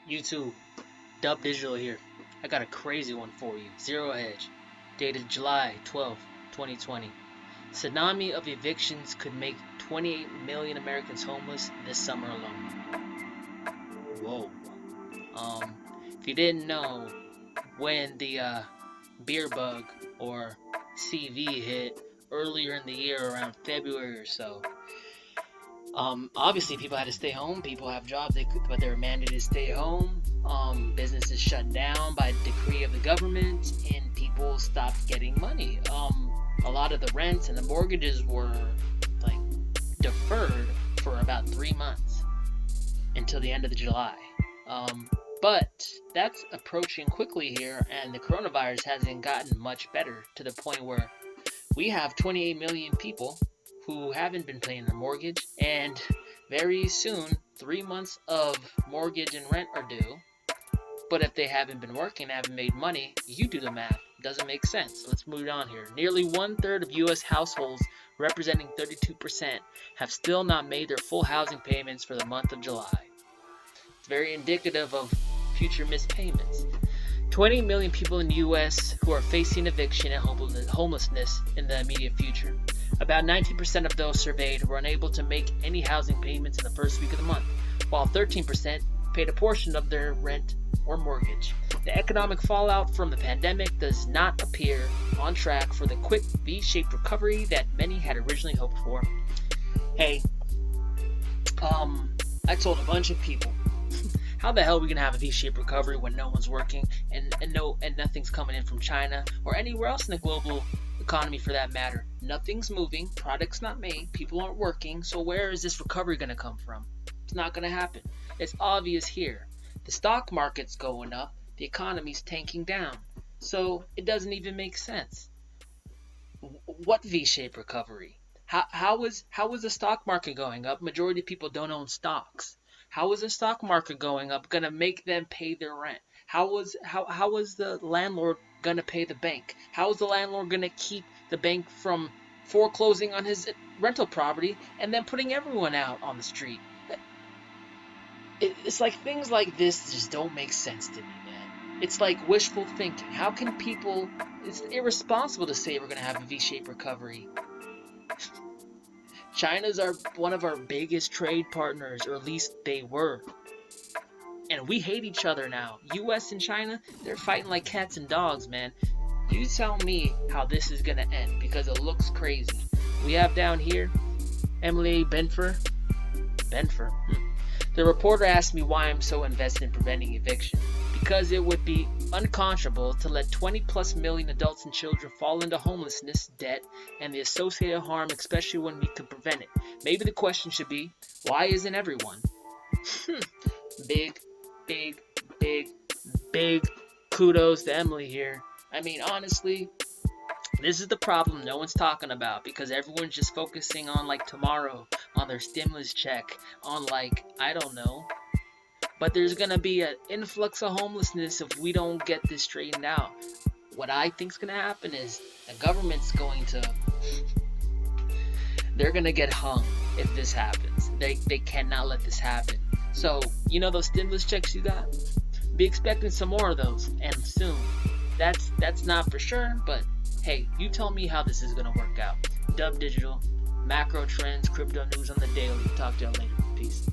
YouTube, Dub Digital here. I got a crazy one for you. Zero Hedge, dated July 12, 2020. Tsunami of evictions could make 28 million Americans homeless this summer alone. Whoa. Um, if you didn't know, when the beer bug or CV hit earlier in the year around February or so, obviously people had to stay home. People have jobs, but they were mandated to stay home. Businesses shut down by decree of the government, and people stopped getting money. A lot of the rents and the mortgages were like deferred for about 3 months until the end of July. But that's approaching quickly here, and the coronavirus hasn't gotten much better to the point where we have 28 million people who haven't been paying their mortgage, and very soon 3 months of mortgage and rent are due. But if they haven't been working, haven't made money, you do the math. Doesn't make sense. Let's move on here. Nearly 1/3 of U.S. households, representing 32%, have still not made their full housing payments for the month of July. It's very indicative of future missed payments. 20 million people in the U.S. who are facing eviction and homelessness in the immediate future. About 19% of those surveyed were unable to make any housing payments in the first week of the month, while 13% paid a portion of their rent or mortgage. The economic fallout from the pandemic does not appear on track for the quick V-shaped recovery that many had originally hoped for. Hey, I told a bunch of people, how the hell are we gonna have a V-shaped recovery when no one's working and nothing's coming in from China or anywhere else in the global economy for that matter? Nothing's moving, products not made, people aren't working, so where is this recovery gonna come from? It's not gonna happen. It's obvious here. The stock market's going up, the economy's tanking down, so it doesn't even make sense. What V-shaped recovery? How is the stock market going up? Majority of people don't own stocks. How is the stock market going up gonna make them pay their rent? How is the landlord gonna pay the bank? How is the landlord gonna keep the bank from foreclosing on his rental property and then putting everyone out on the street? It's like things like this just don't make sense to me, man. It's like wishful thinking. How can people... It's irresponsible to say we're going to have a V-shaped recovery. China's one of our biggest trade partners, or at least they were. And we hate each other now. US and China, they're fighting like cats and dogs, man. You tell me how this is going to end, because it looks crazy. We have down here Emily Benfer. The reporter asked me why I'm so invested in preventing eviction. Because it would be unconscionable to let 20+ million adults and children fall into homelessness, debt, and the associated harm, especially when we could prevent it. Maybe the question should be, why isn't everyone? Big kudos to Emily here. I mean, honestly, this is the problem no one's talking about, because everyone's just focusing on like tomorrow, on their stimulus check, on like, I don't know. But there's gonna be an influx of homelessness if we don't get this straightened out. What I think's gonna happen is the government's they're gonna get hung if this happens. They cannot let this happen. So, you know those stimulus checks you got? Be expecting some more of those, and soon. That's not for sure, but hey, you tell me how this is gonna work out. Dub Digital, macro trends, crypto news on the daily. Talk to y'all later. Peace.